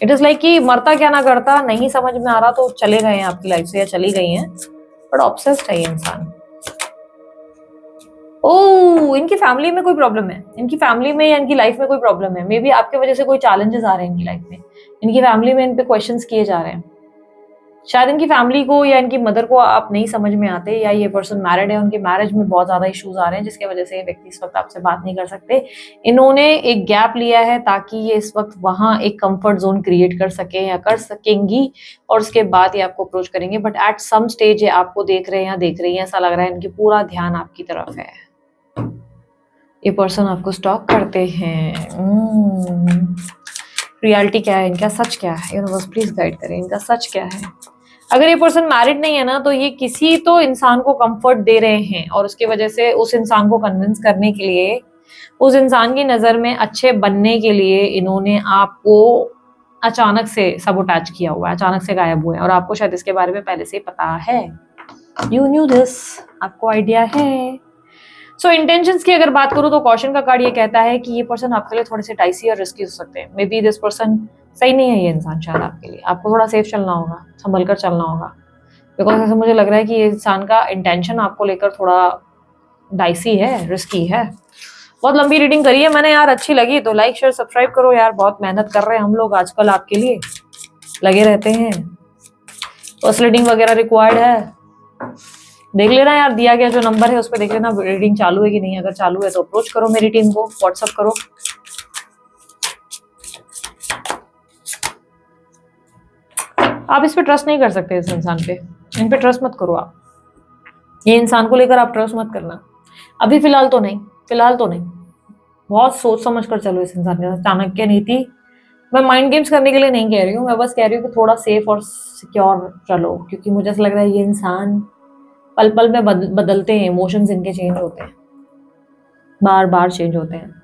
इट इज लाइक कि मरता क्या ना करता, नहीं समझ में आ रहा तो चले गए हैं आपकी लाइफ से, या चली गई हैं, बट ऑब्सेस्ड है ये इंसान। ओह, इनकी फैमिली में कोई प्रॉब्लम है, इनकी फैमिली में या इनकी लाइफ में कोई प्रॉब्लम है, मे बी आपके वजह से कोई चैलेंजेस आ रहे हैं इनकी लाइफ में, इनकी फैमिली में इन पे क्वेश्चंस किए जा रहे हैं। शायद इनकी फैमिली को या इनकी मदर को आप नहीं समझ में आते, या ये पर्सन मैरिड है, उनके मैरिज में बहुत ज्यादा इश्यूज आ रहे हैं, जिसकी वजह से ये व्यक्ति इस वक्त आपसे बात नहीं कर सकते। इन्होंने एक गैप लिया है ताकि ये इस वक्त वहां एक कंफर्ट जोन क्रिएट कर सके, या कर सकेंगी, और उसके बाद ये आपको अप्रोच करेंगे। बट एट सम स्टेज ये आपको देख रहे हैं या देख रही हैं, ऐसा लग रहा है इनकी पूरा ध्यान आपकी तरफ है। ये पर्सन आपको स्टॉक करते हैं। रियलिटी क्या है इनका, सच क्या है, यूनिवर्स प्लीज गाइड करें, इनका सच क्या है। अगर ये पर्सन मैरिड नहीं है ना, तो ये किसी तो इंसान को कंफर्ट दे रहे हैं, और उसकी वजह से उस इंसान को कन्विंस करने के लिए, उस इंसान की नजर में अच्छे बनने के लिए, इन्होंने आपको अचानक से सबोटैच किया हुआ है, अचानक से गायब हुए हैं, और आपको शायद इसके बारे में पहले से पता है। यू न्यू दिस, आपको आइडिया है। सो इंटेंशंस की अगर बात करूं तो कॉशन का कार्ड ये कहता है कि ये पर्सन आपके लिए थोड़े से डाइसी और रिस्की हो सकते हैं। मे बी दिस पर्सन सही नहीं है, ये इंसान शायद आपके लिए, आपको थोड़ा सेफ चलना होगा, संभल कर चलना होगा, बिकॉज ऐसा मुझे लग रहा है कि ये इंसान का इंटेंशन आपको लेकर थोड़ा डाइसी है, रिस्की है। बहुत लंबी रीडिंग करी है मैंने यार, अच्छी लगी तो लाइक शेयर सब्सक्राइब करो यार, बहुत मेहनत कर रहे हैं हम लोग आजकल आपके लिए, लगे रहते हैं। फर्स्ट रीडिंग वगैरह रिक्वायर्ड है, देख लेना यार, दिया गया जो नंबर है उस पर देख लेना रीडिंग चालू है कि नहीं। अगर चालू है तो अप्रोच करो मेरी टीम को, व्हाट्सअप करो। आप इस पे ट्रस्ट नहीं कर सकते, इस इंसान पे, इन पे ट्रस्ट मत करो आप, ये इंसान को लेकर आप ट्रस्ट मत करना अभी, फिलहाल तो नहीं, फिलहाल तो नहीं। बहुत सोच समझ कर चलो इस इंसान के साथ। चाणक्य नीति मैं माइंड गेम्स करने के लिए नहीं कह रही हूँ, मैं बस कह रही हूँ कि थोड़ा सेफ और सिक्योर चलो, क्योंकि मुझे ऐसा लग रहा है ये इंसान पल पल में बदलते हैं, इमोशंस इनके चेंज होते हैं, बार बार चेंज होते हैं।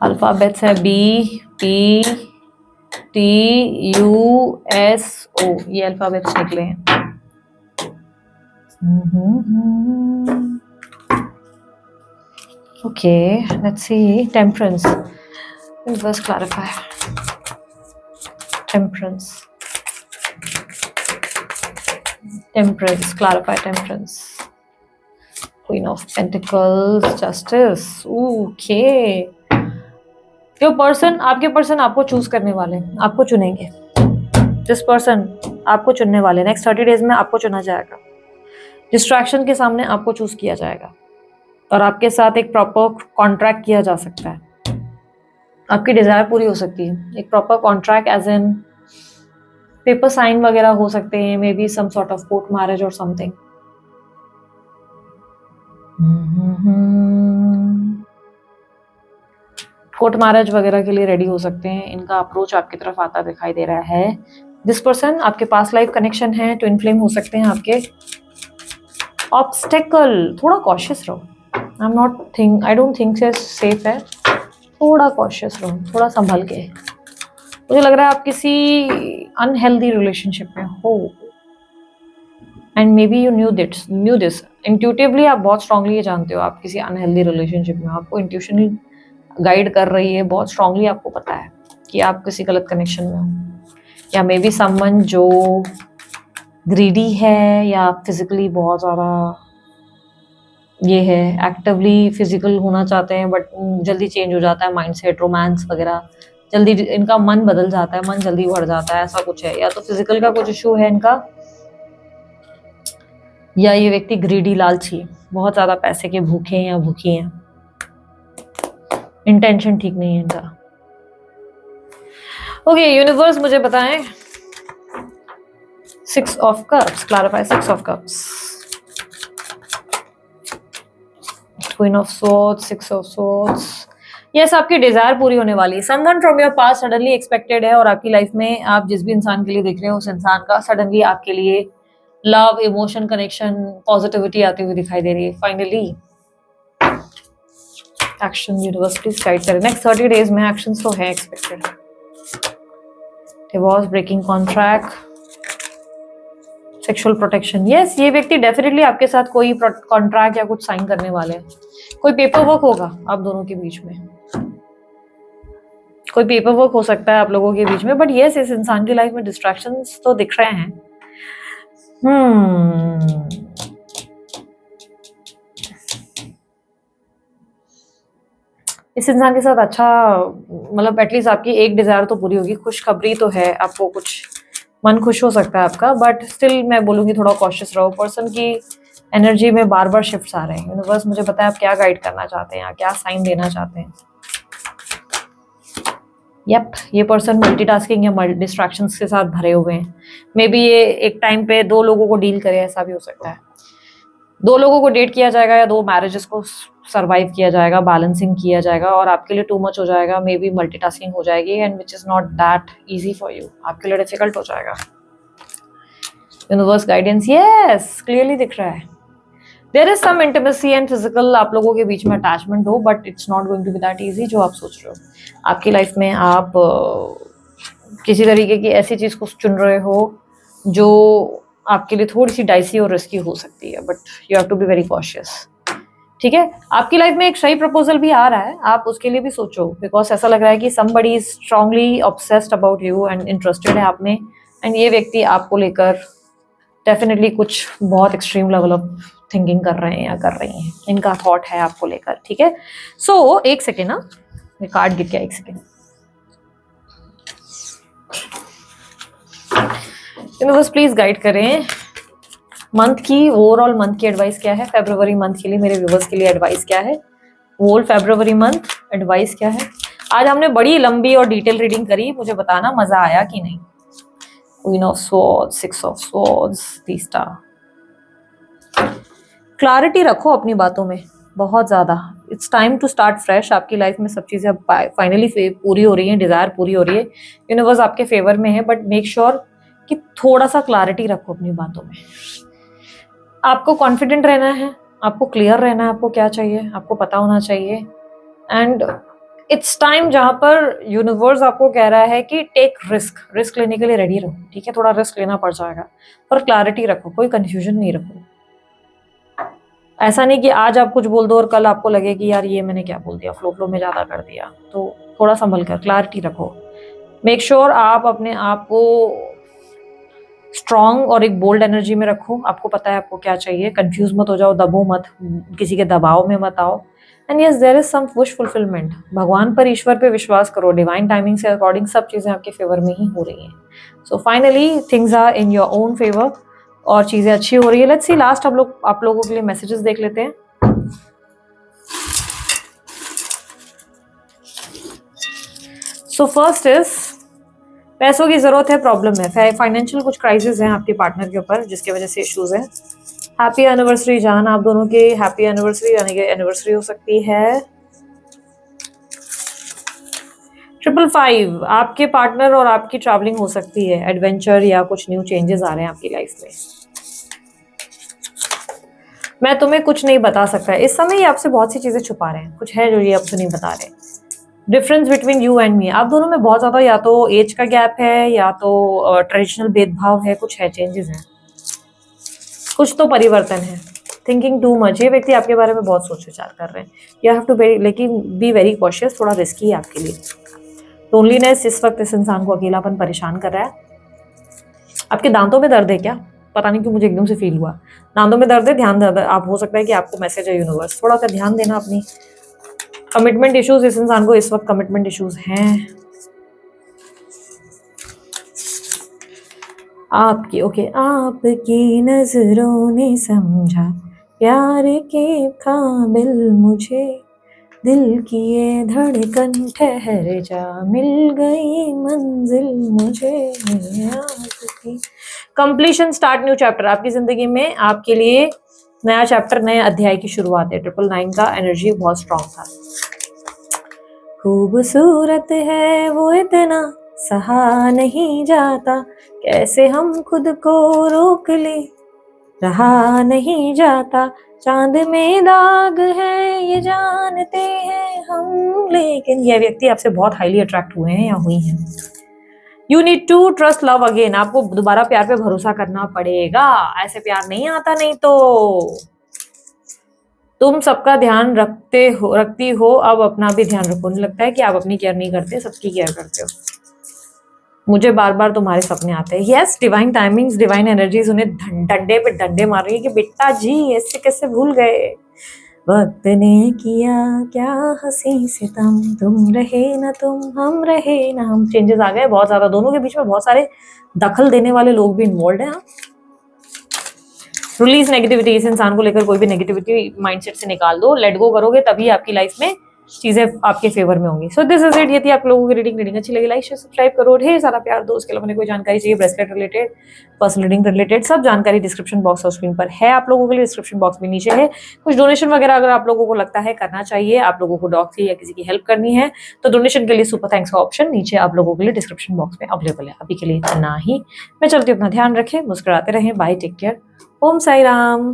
अल्फाबेट्स है B P T U S O, ये अल्फाबेट्स निकले हैं। Okay, let's see temperance. Let's clarify. Temperance. Temperance. Clarify temperance. Queen of Pentacles. Justice. Okay. जो पर्सन, आपके पर्सन आपको चूज करने वाले हैं, आपको चुनेंगे। जिस पर्सन आपको चुनने वाले नेक्स्ट 30 डेज में आपको चुना जाएगा। डिस्ट्रैक्शन के सामने आपको चूज किया जाएगा और आपके साथ एक प्रॉपर कॉन्ट्रैक्ट किया जा सकता है। आपकी डिजायर पूरी हो सकती है। एक proper contract as in paper sign वगैरह हो सकते हैं, maybe some sort of court marriage और समथिंग। कोर्ट मैरिज वगैरह के लिए रेडी हो सकते हैं। इनका अप्रोच आपकी तरफ आता दिखाई दे रहा है। दिस पर्सन आपके पास लाइफ कनेक्शन है, ट्विन फ्लेम हो सकते हैं आपके। ऑब्स्टेकल, थोड़ा कॉशियस रहो। आई डोंट थिंक से सेफ है, थोड़ा कॉशियस रहो, थोड़ा संभल के। मुझे लग रहा है आप किसी अनहेल्दी रिलेशनशिप में हो and may be you new this intuitively. आप बहुत स्ट्रांगली ये जानते हो आप किसी अनहेल्दी रिलेशनशिप में, आपको इंट्यूशन गाइड कर रही है, बहुत स्ट्रांगली आपको पता है कि आप किसी गलत कनेक्शन में हो। या मे बी समवन जो ग्रीडी है या फिजिकली बहुत ज़्यादा ये है, एक्टिवली फिजिकल होना चाहते हैं बट जल्दी चेंज हो जाता है माइंडसेट, रोमांस वगैरह जल्दी, इनका मन बदल जाता है, मन जल्दी बढ़ जाता है, ऐसा कुछ है। या तो फिजिकल का कुछ इशू है इनका, या ये व्यक्ति ग्रीडी, लालची, बहुत ज्यादा पैसे के भूखे हैं या भूखी हैं। इंटेंशन ठीक नहीं है इनका। ओके यूनिवर्स मुझे बताएं 6 of cups, clarify 6 of cups, queen of swords, 6 of swords. Yes, आपकी डिजायर पूरी होने वाली है। Someone from your past suddenly expected है और आपकी लाइफ में आप जिस भी इंसान के लिए देख रहे हो उस इंसान का सडनली आपके लिए लव, इमोशन, कनेक्शन, पॉजिटिविटी आती हुई दिखाई दे रही है। Finally action universe please guide करें। नेक्स्ट 30 डेज में एक्शंस तो है expected. Divorce, breaking contract, sexual protection. Yes, ये व्यक्ति डेफिनेटली आपके साथ कोई कॉन्ट्रैक्ट या कुछ साइन करने वाले हैं। कोई पेपर वर्क होगा आप दोनों के बीच में, कोई पेपर वर्क हो सकता है आप लोगों के बीच में। बट यस, इस इंसान की लाइफ में डिस्ट्रैक्शंस तो दिख रहे हैं। इस इंसान के साथ अच्छा, मतलब एटलीस्ट आपकी एक डिजायर तो पूरी होगी। खुशखबरी तो है, आपको कुछ मन खुश हो सकता है आपका, बट स्टिल मैं बोलूंगी थोड़ा कॉशियस रहो। पर्सन की एनर्जी में बार बार शिफ्ट्स आ रहे हैं। यूनिवर्स मुझे पता है आप क्या गाइड करना चाहते हैं, क्या साइन देना चाहते हैं। यप, ये पर्सन मल्टीटास्किंग या डिस्ट्रैक्शंस के साथ भरे हुए हैं। मे बी ये एक टाइम पे 2 लोगों को डील करे, ऐसा भी हो सकता है। 2 लोगों को डेट किया जाएगा या 2 मैरिजेस को सरवाइव किया जाएगा, बैलेंसिंग किया जाएगा और आपके लिए टू मच हो जाएगा। मे बी मल्टीटास्किंग हो जाएगी and which is not that easy for you, आपके लिए डिफिकल्ट हो जाएगा। यूनिवर्स गाइडेंस यस क्लियरली दिख रहा है। There is some intimacy and physical आप लोगों के बीच में अटैचमेंट हो, but it's not going to be that easy जो आप सोच रहे हो। आपकी लाइफ में आप किसी तरीके की ऐसी चीज को चुन रहे हो जो आपके लिए थोड़ी सी डाइसी और रिस्की हो सकती है, but you have to be very cautious. ठीक है, आपकी लाइफ में एक सही प्रपोजल भी आ रहा है, आप उसके लिए भी सोचो, बिकॉज ऐसा लग रहा है कि somebody is strongly obsessed about you and interested है आप में, एंड ये व्यक्ति आपको लेकर डेफिनेटली कुछ बहुत एक्सट्रीम लेवल ऑफ थिंकिंग कर रहे हैं या कर रही हैं। इनका थॉट है आपको लेकर। ठीक है, सो एक सेकेंड ना, ये कार्ड गिर गया, एक सेकेंड। यूनिवर्स प्लीज गाइड करें मंथ की, ओवरऑल मंथ की एडवाइस क्या है। फेब्रुवरी मंथ के लिए मेरे व्यूवर्स के लिए एडवाइस क्या है। होल फेब्रुवरी मंथ एडवाइस क्या है। आज हमने बड़ी लंबी और डिटेल रीडिंग करी, मुझे बताना मजा आया कि नहीं। Queen of swords, 6 of swords, 3 star. Clarity रखो अपनी बातों में, बहुत ज़्यादा। It's time to start fresh. आपकी लाइफ में सब चीज़ें अब फाइनली पूरी हो रही हैं, डिज़ायर पूरी हो रही है, यूनिवर्स आपके फेवर में है, बट मेक श्योर कि थोड़ा सा क्लैरिटी रखो अपनी बातों में। आपको कॉन्फिडेंट रहना है, आपको क्लियर रहना है, आपको क्या चाहिए आपको पता होना चाहिए। एंड इट्स टाइम जहां पर यूनिवर्स आपको कह रहा है कि टेक रिस्क लेने के लिए रेडी रहो, ठीक है, थोड़ा रिस्क लेना पड़ जाएगा, पर क्लैरिटी रखो, कोई कंफ्यूजन नहीं रखो। ऐसा नहीं कि आज आप कुछ बोल दो और कल आपको लगे कि यार ये मैंने क्या बोल दिया, फ्लो में ज्यादा कर दिया। तो थोड़ा संभल कर क्लैरिटी रखो। मेक श्योर आप अपने आप को स्ट्रांग और एक बोल्ड एनर्जी में रखो। आपको पता है आपको क्या चाहिए, कंफ्यूज मत हो जाओ, दबो मत, किसी के दबाव में मत आओ। And yes, there is some wish fulfilment. भगवान पर, ईश्वर पे विश्वास करो, डिवाइन टाइमिंग से अकॉर्डिंग सब चीजें आपके फेवर में ही हो रही हैं। So finally things are in your own favour और चीजें अच्छी हो रही है। लेट्स सी लास्ट आप लोगों के लिए मैसेजेस देख लेते हैं। सो फर्स्ट इज पैसों की जरूरत है, प्रॉब्लम है, फाइनेंशियल कुछ क्राइसिस है आपके पार्टनर के ऊपर जिसकी वजह से इश्यूज है। हैप्पी एनिवर्सरी जान, आप दोनों की हैप्पी एनिवर्सरी, यानी कि एनिवर्सरी हो सकती है। 555 आपके पार्टनर और आपकी ट्रैवलिंग हो सकती है, एडवेंचर या कुछ न्यू चेंजेस आ रहे हैं आपकी लाइफ में। मैं तुम्हें कुछ नहीं बता सकता, इस समय ये आपसे बहुत सी चीजें छुपा रहे हैं, कुछ है जो ये आपसे नहीं बता रहे। Difference between you and me, आप दोनों में बहुत ज्यादा या तो एज का गैप है या तो ट्रेडिशनल भेदभाव है, कुछ है, चेंजेस हैं, कुछ तो परिवर्तन है। थिंकिंग टू मच, ये व्यक्ति आपके बारे में बहुत सोच विचार कर रहे हैं। यू हैव टू लेकिन बी वेरी कॉशियस, थोड़ा रिस्की है आपके लिए। लोनलीनेस इस वक्त इस इंसान को अकेलापन परेशान कर रहा है। आपके दांतों में दर्द है क्या? पता नहीं क्यों मुझे एकदम से फील हुआ दांतों में दर्द है, ध्यान दर्द। आप हो सकता है कि आपको मैसेज है यूनिवर्स, थोड़ा सा ध्यान देना अपनी कमिटमेंट इश्यूज। इस इंसान को इस वक्त कमिटमेंट इश्यूज हैं आपकी। ओके, आपकी नजरों ने समझा प्यार के काबिल मुझे, दिल की ये धड़कन ठहर जा, मिल गई मंजिल मुझे आपकी। कंप्लीशन, स्टार्ट न्यू चैप्टर आपकी जिंदगी में, आपके लिए नया चैप्टर, नए अध्याय की शुरुआत है। 999 का एनर्जी बहुत स्ट्रांग था। खूबसूरत है वो इतना, सहा नहीं जाता, कैसे हम खुद को रोक ले, रहा नहीं जाता, चांद में दाग है ये जानते हैं हम, लेकिन यह व्यक्ति आपसे बहुत हाईली अट्रैक्ट हुए हैं या हुई हैं। You need to trust love again, आपको दोबारा प्यार पे भरोसा करना पड़ेगा, ऐसे प्यार नहीं आता। नहीं तो तुम सबका ध्यान रखती हो, अब अपना भी ध्यान रखो। नहीं लगता है कि आप अपनी केयर नहीं करते, सबकी केयर करते हो। मुझे बार बार तुम्हारे सपने आते हैं। Yes, divine timings, divine energies उन्हें डंडे पे डंडे मार रही है कि बेटा जी ऐसे कैसे भूल गए, वक्त ने किया क्या हंसी सितम, तुम रहे ना तुम, हम रहे ना हम। चेंजेस आ गए बहुत ज्यादा, दोनों के बीच में बहुत सारे दखल देने वाले लोग भी इन्वॉल्व हैं। रिलीज नेगेटिविटी, इस इंसान को लेकर कोई भी नेगेटिविटी माइंडसेट से निकाल दो, लेट गो करोगे तभी आपकी लाइफ में चीजें आपके फेवर में होंगी। So this is it. ये थी आप लोगों की रीडिंग अच्छी लगी लाइक शेयर सब्सक्राइब करो, ढेर सारा प्यार दो। उसके अलावा कोई जानकारी चाहिए bracelet related, personal reading related, सब जानकारी डिस्क्रिप्शन बॉक्स और स्क्रीन पर है आप लोगों के लिए, डिस्क्रिप्शन बॉक्स में नीचे है। कुछ डोनेशन वगैरह अगर आप लोगों को लगता है करना चाहिए, आप लोगों को डॉग की या किसी की हेल्प करनी है, तो डोनेशन के लिए सुपर थैंक्स का ऑप्शन नीचे आप लोगों के लिए डिस्क्रिप्शन बॉक्स में अवेलेबल है। अभी के लिए इतना ही, मैं चलती हूँ, अपना ध्यान रखें, मुस्कुराते रहें, बाय, टेक केयर, ओम साई राम।